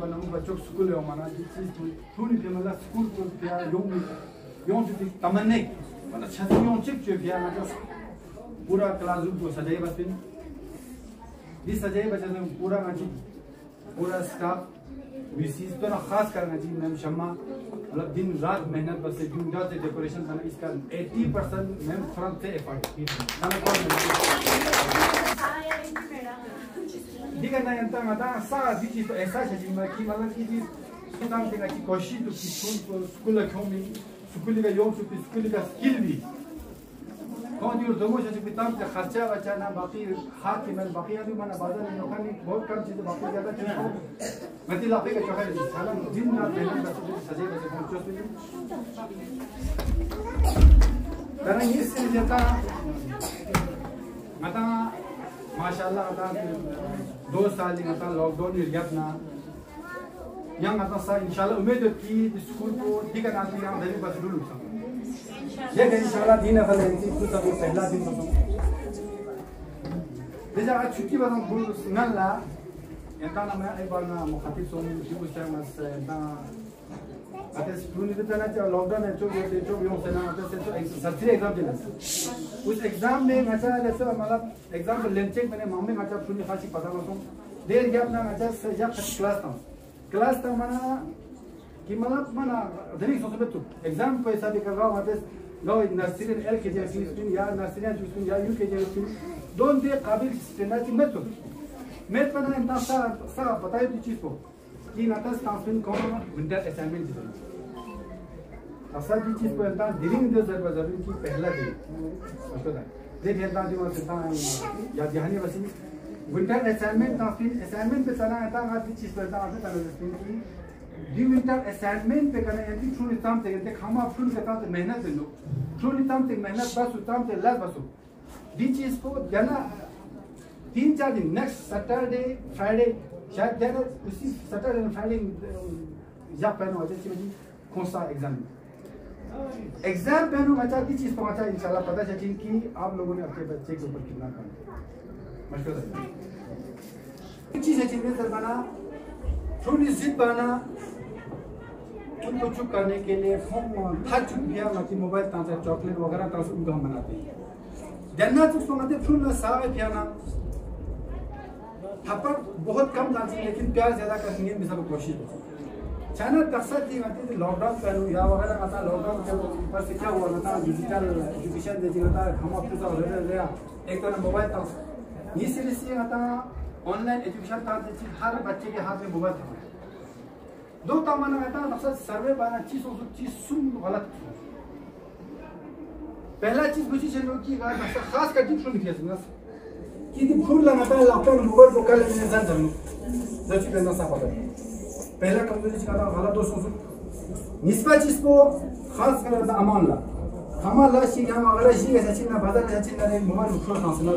बनाऊं बच्चों स्कूल है हमारा चीज थोड़ी भी मतलब स्कूल को प्यार योग जो तमन्ने मतलब छतियों चिप जो प्यार मतलब पूरा क्लासरूम को सजाए बस भी सजाए बच्चे ने पूरा ना पूरा स्टाफ विशेष तो ना खास करना जी मैम शम्मा मतलब दिन रात मेहनत बस दिन रात डेकोरेशन करना इसका 80% मैम फ्रंट से एफर्ट दिखा ना यंता मता सा दिखी तो ऐसा चीज़ में कि मतलब कि जी सुधार देगा कि कोशिश तो कि स्कूल क्यों भी स्कूल का योग तो स्कूल का स्किल भी कौन दियो दोनों चीज़ पिताम से खर्चा बचा ना बाकी हाथ के मैंने बाकी आदमी मना बाजार में लोगों ने बहुत कम चीज़ें बाकी ज़्यादा चीज़ मैं तो लापे का चौका नहीं साला दिन रात मेहनत करते हैं सजे बजे पहुंचो तो कारण ये सिर्फ जता मता माशाल्लाह मता 2 साल मता लॉकडाउन निर्गत ना yang atas saya insyaallah उम्मीद है कि स्कूल को ठीक है नाती हम धनी बस डूलू सब ये कि इंशाल्लाह दिन अगले दिन कुछ तो पहला दिन तो déjà आज छुट्टी वाला बुल सिंगल ला यहाँ ना मैं एक बार ना मुखातिब सोनी की उस टाइम में ना आते स्कूल में तो ना जो लॉकडाउन है जो यूं से ना आते से तो सच्ची एग्जाम देना उस एग्जाम में अच्छा जैसे मतलब एग्जाम में लेंचेक मैंने मामले में अच्छा पूरी खासी पता ना तो देर गया अपना अच्छा से जब क्लास था मना कि मतलब मना धनी सोच में तो एग्जाम को ऐसा भी कर रहा हूँ आते लो नर्सरी LKG स्टूडेंट या नर्सरी स्टूडेंट या UKG स्टूडेंट दोनों दे काबिल स्टूडेंट की मैं तो पता है ना सा बताए तो चीज़ को कि नाता स्टाफिंग कौन विंटर असाइनमेंट दी असल की चीज़ को ना डिलिंग दे जरूरी की पहला दिन उसको था देख हेल्दा जो सिद्धा या जहानी वसी विंटर असाइनमेंट असाइनमेंट पे चला है ना की चीज़ करता है ना की दी विंटर असाइनमेंट पे करने हैं कि थ्रू निताम ते खामा थ्रू करता है मेहनत लो थ्रू निताम ते मेहनत बस उताम ते लाज बसो दी चीज़ को जाना 3-4 दिन नेक्स्ट सैटरडे फ्राइडे शायद देना उसी सैटरडे और फ्राइडे या पहनो जैसे कि कौन सा एग्जाम पहनो मचा की चीज़ पहुंचा इंशाल्लाह पता चले कि आप लोगों ने अपने बच्चे के ऊपर कितना काम मशहूर है चीज़ है जिसमें सर बना थोड़ी जिद बना उनको चुप करने के लिए फोन था चुप गया बाकी मोबाइल तांसे चॉकलेट वगैरह तांसे उनको हम बनाते हैं जन्ना चुप तो मत फुल ना साव किया ना थप्पड़ बहुत कम डालती लेकिन प्यार ज़्यादा करनी है मिसाल कोशिश चाइना तकसर थी आती थी लॉकडाउन करूँ या वगैरह आता लॉकडाउन के ऊपर से क्या हुआ था डिजिटल एजुकेशन देखी था हम अपने साथ रह एक तो मोबाइल था ये सीरीज से आता ऑनलाइन एजुकेशन था हर बच्चे के हाथ में मोबाइल था दो तमाना आता अक्सर सर्वे बाना चीज़ सुन गलत पहला चीज़ मुझे चलो कि खास कर टिप सुन किया कि दी फूल लगाता है लॉकडाउन मोबाइल को कल मैंने जान जानू जो चीज़ करना साफ होता है पहला कमजोरी का गलत दोस्तों से निस्बत चीज़ को खास कर अमान ला हमारा लाशी हम अगर जी ऐसा चीज़ ना बाजार ऐसा चीज़ ना मोबाइल उठा ना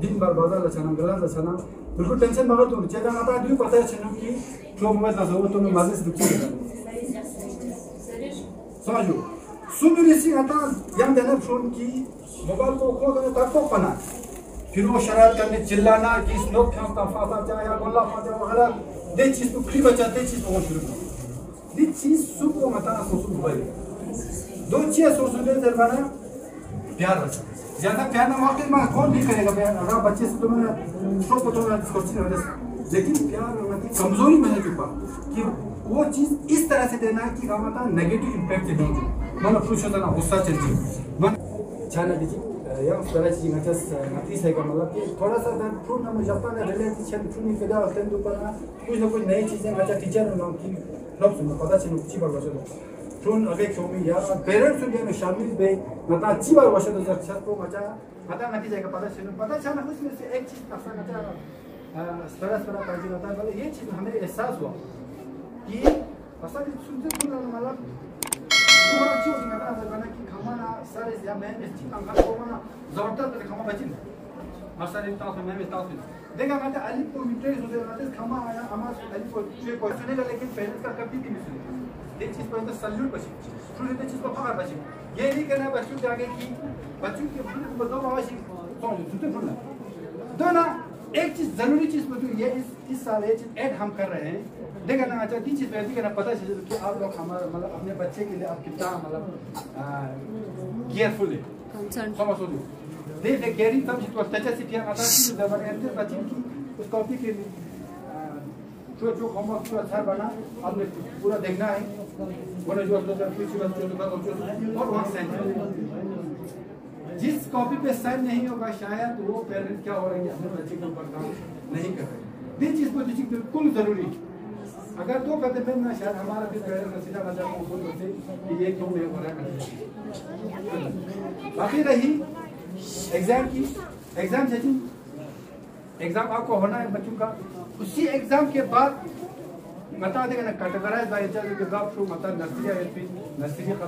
दिन भर बाजार लचना गला लचना बिल्कुल टेंशन मगर तो चेहरा आता है पता है चलो कि जो मोबाइल ना हो तो मैं मजे से दुखी समझो सुबह सी आता यम देना फोन की मोबाइल को खो कर तब को पना फिर वो शरारत करने चिल्लाना कि स्नोक फेंकता फाता चाहे या गोला फाता वगैरह दे चीज़ को फ्री बचाते चीज़ को शुरू कर दी चीज़ सुबह मता सोचो मोबाइल दो चीज़ सोचो दे जरबाना प्यार रचा ज़्यादा प्यार ना मांगते मां कौन भी करेगा प्यार अगर बच्चे से तुम्हें शो को तो सोचने वाले लेकिन प्यार मतलब कमजोरी में है चुका कि वो चीज़ इस तरह से देना कि क्या मतलब नेगेटिव इम्पैक्ट दे मन खुश होता ना गुस्सा चलती मन चाहना दीजिए या उसका चीज़ मतलब नतीज है का मतलब कि थोड़ा सा फ्रूट ना मुझे अपना रिलेटेड चल फ्रूट नहीं पैदा होते हैं तो ऊपर ना कुछ नई चीज़ें अच्छा टीचर ना कि लोग सुनो पता चलो अच्छी बात बच्चों फ्रूट अगर क्यों भी या पेरेंट्स जो है शामिल बे मतलब अच्छी बात बच्चों तो जब को मचा पता नतीजा का पता चलो पता चला उसमें से एक चीज़ ऐसा अच्छा थोड़ा पैसे होता है मतलब ये चीज़ हमें एहसास हुआ कि असल सुनते मतलब पूरा चीज़ निकला जब कि खाना सारे या मैं इस चीज़ का को ना ज़बरदस्त खाना बची मसाले तास में मैं तास देखा मैं अली को इंटरेस्ट होते हैं खाना आया हमारे अली को ये क्वेश्चन है लेकिन पेरेंट्स का कभी भी नहीं सुने ये चीज़ पर तो सल्यूट बची थोड़ी देर चीज़ पर फखर बची ये नहीं करना बच्चों के आगे कि बच्चों के बताओ आवाज़ तो सुनते सुनना दो ना एक चीज जरूरी चीज मतलब ये इस साल ये चीज ऐड हम कर रहे हैं, देखना अच्छा ती चीज वैसी करना पता चले कि आप लोग हमारा मतलब अपने बच्चे के लिए आप कितना मतलब केयरफुल है समझ लो दे केयरिंग तब जितना त्याच्याशी क्या आता है जब एंटर बच्चे की उस टॉपिक के लिए जो होमवर्क जो अच्छा बना आपने पूरा देखना है बोले जो और वहाँ साइन जिस कॉपी पे साइन नहीं होगा शायद वो पेरेंट क्या हो रहे हैं अपने बच्चे के ऊपर काम नहीं कर रहे। ये चीज को बिल्कुल जरूरी अगर तो कहते हैं ना शायद हमारा भी पेरेंट सीधा मतलब बोल देते कि ये क्यों नहीं हो रहा है। बाकी रही एग्जाम की एग्जाम सेटिंग एग्जाम आपको होना है बच्चों का उसी एग्जाम के बाद बता देगा ना कैटेगराइज बाय एचआर के बाद तो मतलब नर्सरी एलपी नर्सरी का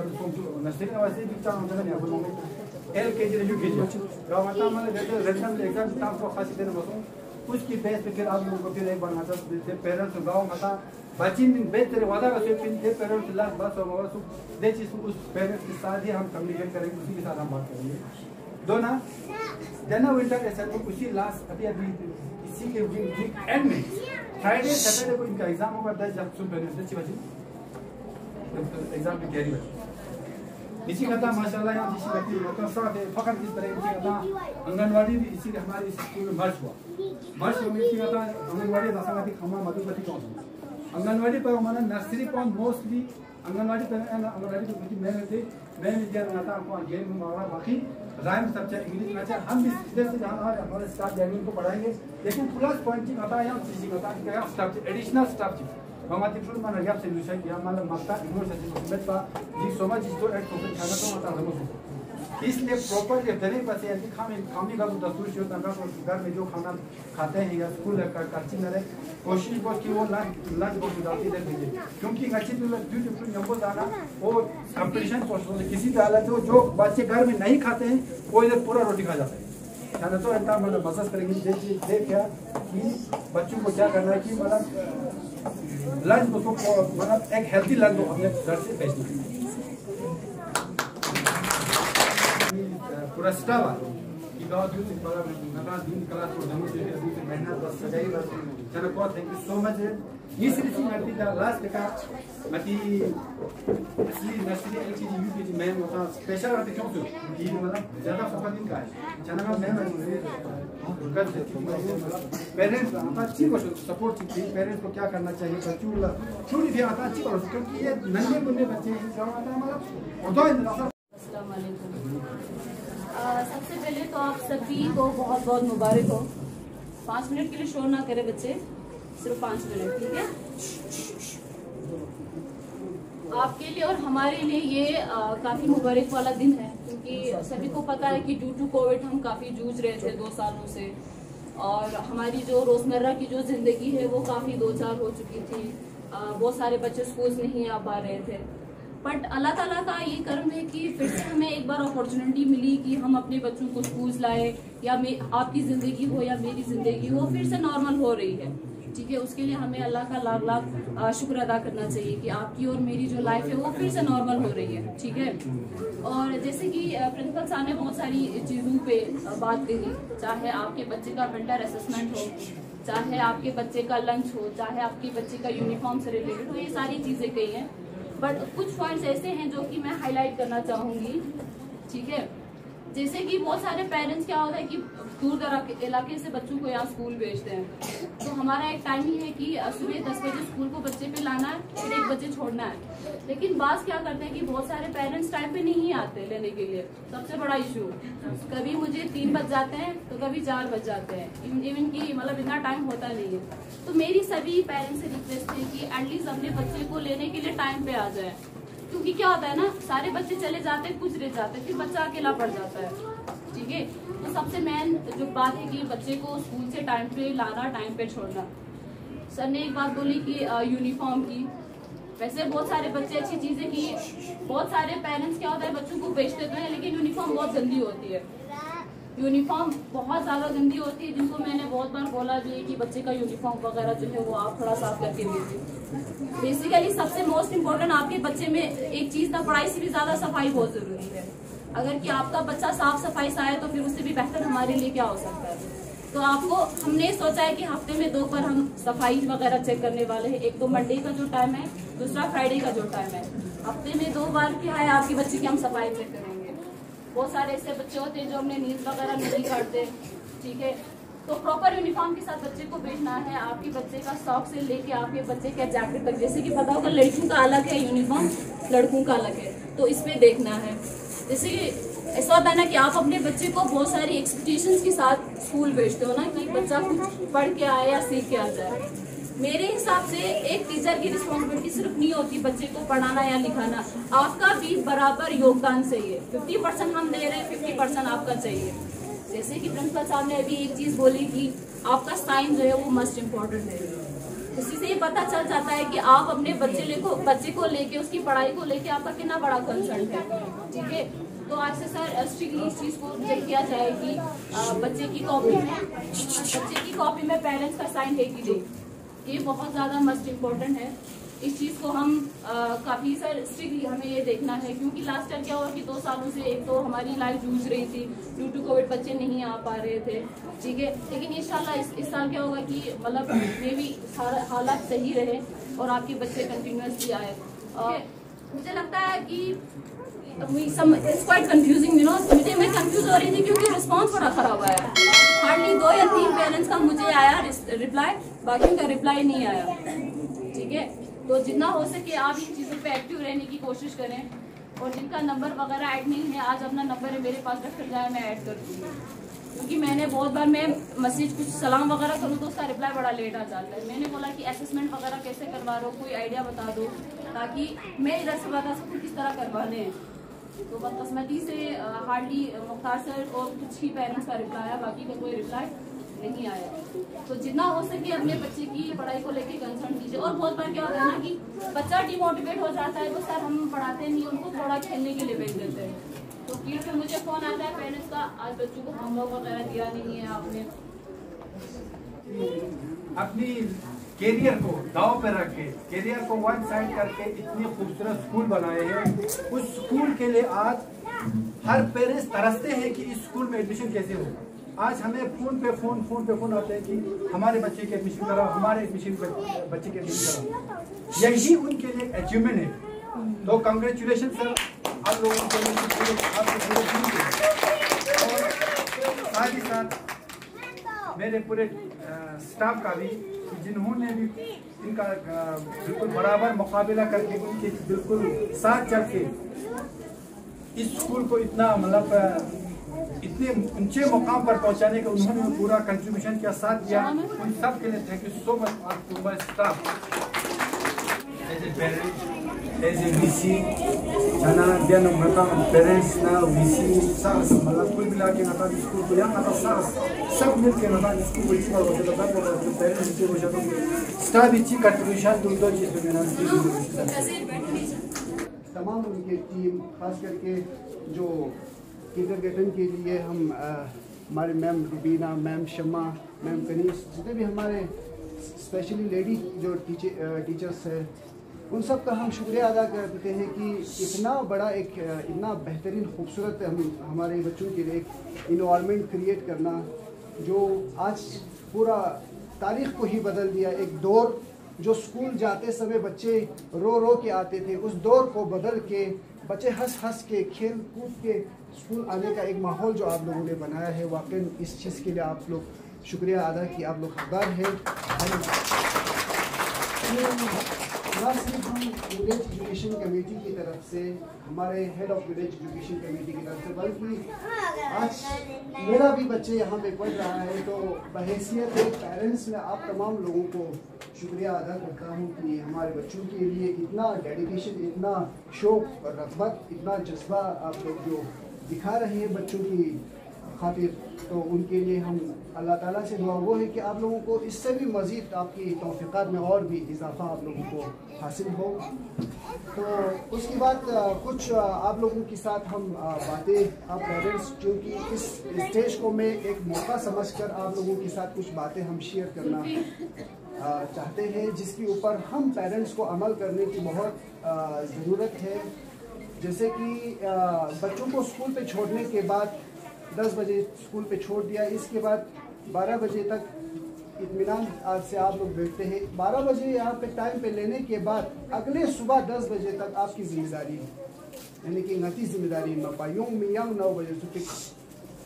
नर्सरी का वैसे भी चाह होता है बोलूंगा एलकेजी यूकेजी गांव आता मतलब जैसे रैंडम एग्जाम स्टाफ को खास देना बसो उसकी बेस पे फिर आप लोगों को फिर एक बार आता है पेरेंट्स गांव मता बच्चे दिन बेस तेरे वादा का फिर थे पेरेंट्स लास्ट बस और सो दे चीज उस पेरेंट्स के साथ ही हम कम्युनिकेट करेंगे उसी के साथ हम बात करेंगे दो ना जना विंटर असाइनमेंट उसी लास्ट अभी इसी के वीक एंड में फ्राइडे सैटरडे को इनका एग्जाम होगा 10 जून पेरेंट्स बच्चे एग्जाम की तैयारी इसी का माशाल्लाह यहाँ इसी व्यक्ति लोगों साथ फकत इस तरह इसी का आंगनवाड़ी भी इसी हमारे स्कूल में मर्ज हुआ इसी का आंगनवाड़ी रासायनिक खमा मधुमती कौन आंगनवाड़ी पर हमारा नर्सरी कौन मोस्टली आंगनवाड़ी पर आंगनवाड़ी तो कुछ मैं विद्यालय आता आपको गेम में मारा बाकी राइम सब्जेक्ट इंग्लिश में अच्छा हम भी सीधे से हमारे स्टाफ जैमिन को पढ़ाएंगे लेकिन प्लस पॉइंट आता है यहाँ चीज़ होता है क्या staff additional staff Mamati pun mana riap solution dia mana makta ignore saja sebentar pak di semua jitu ek tu kerana tu mata ramai इसलिए प्रॉपर इतने बच्चे ऐसे खामी का तो दस्तूर जो तंगा घर में जो खाना खाते हैं या स्कूल खर्ची में कोशिश बहुत कि वो लंच बॉक्स डालती रहे क्योंकि अच्छी ब्यूटीफुल नंबर आना वो कंपटीशन पॉसिबल किसी हालत जो बच्चे घर में नहीं खाते हैं वो इधर पूरा रोटी खा जाते हैं खाना तो इतना मतलब मदद करेंगे देख क्या कि बच्चों को क्या करना है कि मतलब लंच को मतलब एक हेल्थी लंच को अपने घर से भेजना है पूरा स्टाफ कि गांव दूर से बड़ा नगा दिन क्लास को जमा से दूर से मेहनत बस सजाई बस चलो बहुत थैंक यू सो मच ये सिर्फ नर्सरी का लास्ट का मती असली नर्सरी एलकेजी यूकेजी मैं मतलब स्पेशल आते क्यों ये मतलब ज्यादा फोकस इनका है चना मैं कर पेरेंट्स अच्छी को सपोर्ट चाहिए पेरेंट्स को क्या करना चाहिए बच्चों छोटी भी आता अच्छी और क्योंकि ये नन्हे मुन्ने बच्चे हैं जो आता है मतलब अस्सलाम वालेकुम। सबसे पहले तो आप सभी को बहुत बहुत मुबारक हो। 5 मिनट के लिए शोर ना करें बच्चे, सिर्फ 5 मिनट, ठीक है। आपके लिए और हमारे लिए ये काफी मुबारक वाला दिन है क्योंकि सभी को पता है कि ड्यू टू कोविड हम काफी जूझ रहे थे 2 सालों से और हमारी जो रोजमर्रा की जो जिंदगी है वो काफी 2-4 हो चुकी थी। बहुत सारे बच्चे स्कूल नहीं आ पा रहे थे बट अल्लाह ताला का ये कर्म है कि फिर से हमें एक बार अपॉर्चुनिटी मिली कि हम अपने बच्चों को स्कूल लाए या आपकी ज़िंदगी हो या मेरी ज़िंदगी हो फिर से नॉर्मल हो रही है, ठीक है। उसके लिए हमें अल्लाह का लाख लाख शुक्र अदा करना चाहिए कि आपकी और मेरी जो लाइफ है वो फिर से नॉर्मल हो रही है, ठीक है। और जैसे कि प्रिंसिपल साहब ने बहुत सारी चीज़ों पे बात कही, चाहे आपके बच्चे का विंटर असेसमेंट हो, चाहे आपके बच्चे का लंच हो, चाहे आपके बच्चे का यूनिफॉर्म से रिलेटेड हो, ये सारी चीज़ें कही हैं बट कुछ पॉइंट्स ऐसे हैं जो कि मैं हाईलाइट करना चाहूंगी, ठीक है। जैसे कि बहुत सारे पेरेंट्स क्या होता है कि दूर इलाके से बच्चों को यहाँ स्कूल भेजते हैं तो हमारा एक टाइम ही है कि सुबह 10 बजे स्कूल को बच्चे पे लाना है फिर 1 बजे छोड़ना है। लेकिन बात क्या करते हैं कि बहुत सारे पेरेंट्स टाइम पे नहीं आते लेने के लिए, सबसे बड़ा इशू। कभी मुझे 3 बज जाते हैं तो कभी 4 बज जाते हैं, इवन की मतलब इतना टाइम होता नहीं है। तो मेरी सभी पेरेंट्स से रिक्वेस्ट है कि एटलीस्ट अपने बच्चे को लेने के लिए टाइम पे आ जाए क्योंकि क्या होता है ना सारे बच्चे चले जाते हैं कुछ रह जाते हैं फिर बच्चा अकेला पड़ जाता है, ठीक है। तो सबसे मेन जो बात है कि बच्चे को स्कूल से टाइम पे लाना टाइम पे छोड़ना। सर ने एक बात बोली कि यूनिफॉर्म की, वैसे बहुत सारे बच्चे अच्छी चीजें की, बहुत सारे पेरेंट्स क्या होता है बच्चों को भेजते तो हैं लेकिन यूनिफॉर्म बहुत गंदी होती है, यूनिफॉर्म बहुत ज्यादा गंदी होती है जिनको मैंने बहुत बार बोला भी है कि बच्चे का यूनिफॉर्म वगैरह जो है वो आप थोड़ा साफ करके भेजिए। बेसिकली सबसे मोस्ट इम्पोर्टेंट आपके बच्चे में एक चीज था, पढ़ाई से भी ज्यादा सफाई बहुत जरूरी है। अगर कि आपका बच्चा साफ सफाई से आए तो फिर उससे भी बेहतर हमारे लिए क्या हो सकता है, तो आपको हमने सोचा है कि हफ्ते में 2 बार हम सफाई वगैरह चेक करने वाले हैं। एक तो मंडे का जो टाइम है, दूसरा फ्राइडे का जो टाइम है। हफ्ते में 2 बार क्या है आपके बच्चे की हम सफाई चेक करेंगे। बहुत सारे ऐसे बच्चे होते हैं जो हमने नींद वगैरह नहीं करते, ठीक है। तो प्रॉपर यूनिफॉर्म के साथ बच्चे को भेजना है। आपके बच्चे का सॉक से लेके आपके बच्चे के जैकेट तक, जैसे कि पता होगा लड़कियों का अलग है यूनिफॉर्म, लड़कों का अलग है, तो इस पे देखना है। जैसे कि ऐसा होता है ना कि आप अपने बच्चे को बहुत सारी एक्सपेक्टेशंस के साथ स्कूल भेजते हो ना कि बच्चा कुछ पढ़ के आए या सीख के आ जाए। मेरे हिसाब से एक टीचर की रिस्पॉन्सिबिलिटी सिर्फ नहीं होती बच्चे को पढ़ाना या लिखाना, आपका भी बराबर योगदान चाहिए। 50% हम दे रहे हैं, 50% आपका चाहिए। जैसे कि प्रिंसिपल साहब ने अभी एक चीज बोली कि आपका साइन जो है वो मस्ट इम्पोर्टेंट है। उसी से ये पता चल जाता है कि आप अपने बच्चे को लेके, उसकी पढ़ाई को लेके आपका कितना बड़ा कंसर्न है, ठीक है। तो आज से सर स्ट्रिक्टली इस चीज को चेक किया जाए कि बच्चे की कॉपी में पेरेंट्स का साइन है कि नहीं, ये बहुत ज्यादा मस्ट इम्पोर्टेंट है। इस चीज को हम काफी सर स्ट्रिक्टली हमें ये देखना है, क्योंकि लास्ट ईयर क्या हुआ कि 2 सालों से एक तो हमारी लाइफ जूझ रही थी, ड्यू टू कोविड बच्चे नहीं आ पा रहे थे, ठीक है। लेकिन इंशाल्लाह इस साल क्या होगा कि मतलब मे भी हालात सही रहे और आपके बच्चे कंटिन्यूसली आए। और मुझे लगता है कि it's quite confusing, you know. मैं कंफ्यूज हो रही थी क्योंकि रिस्पॉन्स बड़ा खराब आया। हार्डली 2 या 3 पेरेंट्स का मुझे आया रिप्लाई, बाकी का रिप्लाई नहीं आया, ठीक है। तो जितना हो सके आप इन चीज़ों पे एक्टिव रहने की कोशिश करें। और जिनका नंबर वगैरह ऐड नहीं है, आज अपना नंबर है मेरे पास रख कर जाए, मैं ऐड कर दूँगी। क्योंकि मैंने बहुत बार मैं मैसेज कुछ सलाम वगैरह करूँ तो उसका रिप्लाई बड़ा लेट आ जाता है। मैंने बोला कि असेसमेंट वगैरह कैसे करवा रहे हो, कोई आइडिया बता दो ताकि मैं इधर से बता सकूँ किस तरह करवाने हैं। तो बदकिस्मती से हार्डली मुख्तार सर और कुछ ही पेरेंट्स का रिप्लाई आया, बाकी का कोई रिप्लाई नहीं आया। तो जितना हो सके अपने बच्चे की पढ़ाई को लेके कंसर्न कीजिए। और बहुत बार क्या होता है ना कि बच्चा डिमोटिवेट हो जाता है, तो सर हम पढ़ाते नहीं, उनको थोड़ा खेलने के लिए भेज देते हैं। तो फिर पे मुझे फोन आता है पेरेंट्स का, आज बच्चों को होमवर्क वगैरह दिया नहीं है आपने। अपनी कैरियर को दाव पे रख के, कैरियर को वन साइड करके इतनी खूबसूरत स्कूल बनाए हैं। उस स्कूल के लिए आज हर पेरेंट्स तरसते हैं कि इस स्कूल में एडमिशन कैसे होगा। आज हमें फोन पे फोन आते हैं कि हमारे बच्चे के एडमिशन कराओ, हमारे बच्चे के एडमिशन कराओ। यही उनके लिए अचीवमेंट है। तो कांग्रेचुलेशन सर आप लोगों के लिए, और साथ ही साथ मेरे पूरे स्टाफ का भी, जिन्होंने भी इनका बिल्कुल बराबर मुकाबला करके उनके बिल्कुल साथ चल के इस स्कूल को इतना मतलब इतने ऊंचे मुकाम पर पहुंचाने का उन्होंने पूरा कंट्रीब्यूशन किया, साथ दिया। उन सब के लिए thank you so much to my staff as a parent, as a VC जाना dia memberikan parents na visi sars मतलब कुल मिला के ना स्कूल को यहाँ ना sars सब मिल के ना स्कूल को इतना होता है। तो पेरेंट्स के वजह से स्टाफ इच्छी कंट्रीब्यूशन दो चीज़ों में ना तमाम उनके टीम, खास करके जो किंडरगार्टन के लिए हम हमारे मैम रुबीना, मैम शमा, मैम कनीस, जितने भी हमारे स्पेशली लेडी जो टीचर्स हैं, उन सब का हम शुक्रिया अदा करते हैं कि इतना बड़ा इतना बेहतरीन खूबसूरत हमारे बच्चों के लिए एक इन्वायरमेंट क्रिएट करना जो आज पूरा तारीख़ को ही बदल दिया। एक दौर जो स्कूल जाते समय बच्चे रो के आते थे, उस दौर को बदल के बच्चे हंस के खेल कूद के स्कूल आने का एक माहौल जो आप लोगों ने बनाया है, वाकई इस चीज़ के लिए आप लोग शुक्रिया अदा कि आप लोग हकदार हैं। ना सिर्फ हम विलेज एजुकेशन कमेटी की तरफ से, हमारे head of village education committee की तरफ से, बल्कि आज मेरा भी बच्चे यहाँ पे पढ़ रहा है, तो बहैसियत एक पेरेंट्स में आप तमाम लोगों को शुक्रिया अदा करता हूँ कि हमारे बच्चों के लिए इतना डेडिकेशन, इतना शौक़ और रग़बत, इतना जज्बा आप लोग जो दिखा रहे हैं बच्चों की खातिर। तो उनके लिए हम अल्लाह ताला से दुआ वो है कि आप लोगों को इससे भी मज़ीद आपकी तौफ़ीक़ात में और भी इजाफ़ा आप लोगों को हासिल हो। तो उसके बाद कुछ आप लोगों के साथ हम बातें, आप पेरेंट्स क्योंकि इस स्टेज को मैं एक मौका समझकर आप लोगों के साथ कुछ बातें हम शेयर करना चाहते हैं, जिसके ऊपर हम पेरेंट्स को अमल करने की बहुत ज़रूरत है। जैसे कि बच्चों को स्कूल पे छोड़ने के बाद 10 बजे स्कूल पे छोड़ दिया, इसके बाद 12 बजे तक इत्मीनान आज से आप लोग बैठते हैं। 12 बजे यहाँ पे टाइम पे लेने के बाद अगले सुबह 10 बजे तक आपकी जिम्मेदारी है, यानी कि गति जिम्मेदारी मपायोंग मियांग 9 बजे से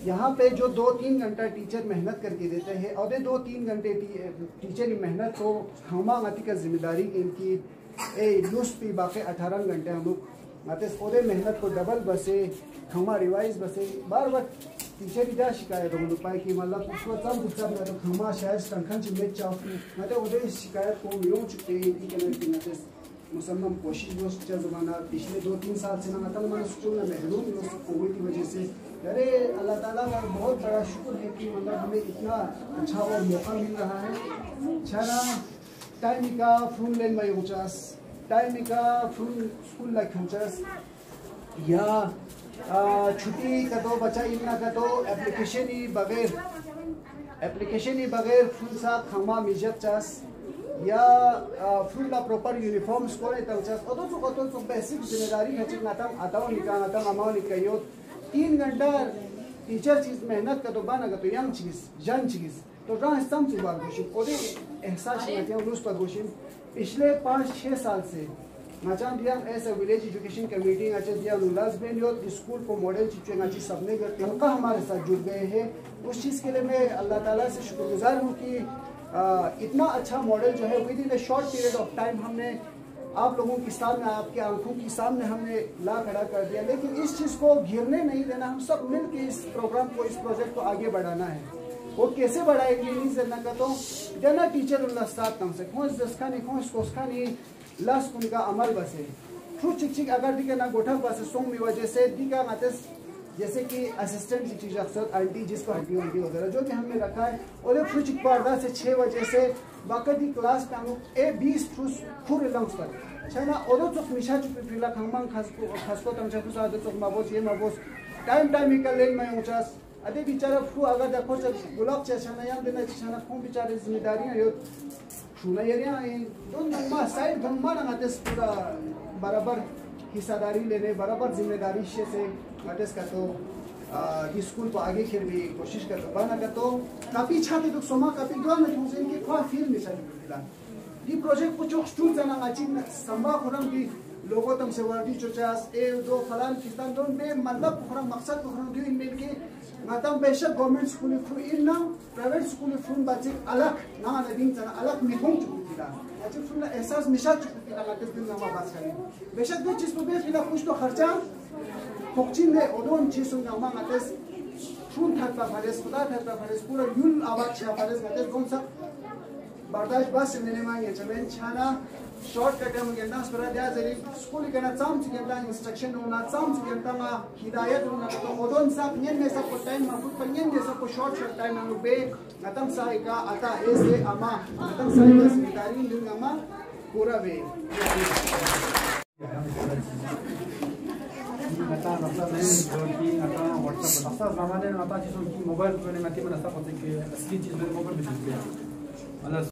यहाँ पे जो 2-3 घंटा टीचर मेहनत करके देते हैं और 2-3 घंटे टीचर की मेहनत को हमा गति का जिम्मेदारी इनकी लूस पे बाकी 18 घंटे हम लोग आते ओदे मेहनत को डबल बसे खमा रिवाइज बसे बार बार टीचर की जा शिकायत हो पाए कि मतलब उसको तब सब तो खमा शायद संखन से में चाहूँ मतलब ओदे शिकायत को मिलों चुके हैं कि कहते मुसलमान कोशिश वो ज़माना पिछले 2-3 साल से ना मतलब मैंने सोचो ना महरूम कोविड की वजह से। अरे अल्लाह ताला का बहुत बड़ा शुक्र है कि मतलब हमें इतना अच्छा और मौका मिल रहा है। छाना टाइम का फ्रूम लेन में उचास टाइम का फ्रूम स्कूल लाइक उचास या छुट्टी का तो बच्चा इतना का तो एप्लीकेशन ही बगैर फुल सा खमा मिजब चास या फुल ला प्रॉपर यूनिफॉर्म्स को नहीं तलचास तो बेसिक जिम्मेदारी है चिंग आता निकाल अमाओ निकायो 3 घंटा टीचर चीज मेहनत का तो बाना का तो यंग चीज तो रहा सम सुबह घोषित और एहसास करते हैं उस पर घोषित पिछले 5-6 साल से नाचाम दिया ऐसा विलेज एजुकेशन कमेटी नाचा दिया नुलास बेन यो स्कूल को मॉडल चिचे नाची सबने करते हैं उनका हमारे साथ जुड़ गए हैं। उस चीज़ के लिए मैं अल्लाह ताला से शुक्रगुजार हूँ कि इतना अच्छा मॉडल जो है with in A short period of time हमने आप लोगों के सामने आपके आंखों के सामने हमने ला खड़ा कर दिया। लेकिन इस चीज़ को गिरने नहीं देना, हम सब मिल के इस प्रोग्राम को इस प्रोजेक्ट को आगे बढ़ाना है। वो कैसे बढ़ाएंगे नहीं करना का तो जना टीचर उल्ला साथ तम से खोज दस्का नहीं खोज कोसका नहीं लास्ट उनका अमल बसे फ्रू चिक अगर दिखे ना गोठा बसे सोंग में वजह से दिखा मातेस जैसे कि असिस्टेंट टीचर अक्सर आंटी जिसको हड्डी वगैरह जो कि हमने रखा है और फ्रू चिक पर्दा से 6 बजे से बाकी क्लास में हम 20 फुर लंग्स पर छना और चुक मिशा चुक फिला खंगमांग खसको तमचा खुसा दो चुक माबोस ये माबोस टाइम निकल लेन में उचास अदे बेचारा फू अगर देखो जब गुलाब चेछना याम देना चेछना फू बेचारे जिम्मेदारियां यो छुना एरिया दोन मा साइड गम्मा ना देस पूरा बराबर हिस्सेदारी लेने बराबर जिम्मेदारी से आदेश का तो स्कूल को आगे खेल भी कोशिश कर बना का तो काफी छात्र तो सोमा काफी दो में तुमसे इनके खा फील्ड में चल दिला ये प्रोजेक्ट को जो स्टूल जना नाचिन संभा खुरम की लोगों तुम से वर्दी चोचास ए दो फलान किस्तान दोन बे मतलब खुरम मकसद खुरम दियो इन में के मातम बेशक गवर्नमेंट स्कूल फ्रू इन ना प्राइवेट स्कूल फ्रू बच्चे अलग ना नदीन जना अलग मिथुन चुकीला अच्छा फ्रू एहसास मिशा चुकीला लागत दिन नामा बात करें बेशक दो चीज को बे फिला कुछ तो खर्चा फोकचिन ने ओदोन चीज सुन नामा मातेस फ्रू थाता फरेस खुदा थाता फरेस पूरा यूल आवाज छा फरेस मातेस कौन सा बर्दाश्त बस मैंने मांगे चमेन छाना शॉर्टकट हम के नास पर दिया जरी स्कूल के ना चाम से के इंस्ट्रक्शन होना चाम से के ता हिदायत होना तो ओदोन सा पियन में सब को टाइम माफुत पियन में सब को शॉर्ट टाइम हम बे नतम साई का आता ऐसे अमा नतम साई का जिम्मेदारी दिन अमा पूरा वे नता मतलब नहीं जो कि नता व्हाट्सएप नता सामान्य नता चीजों की मोबाइल में नती में नता पता कि असली चीज में मोबाइल में चलती है मतलब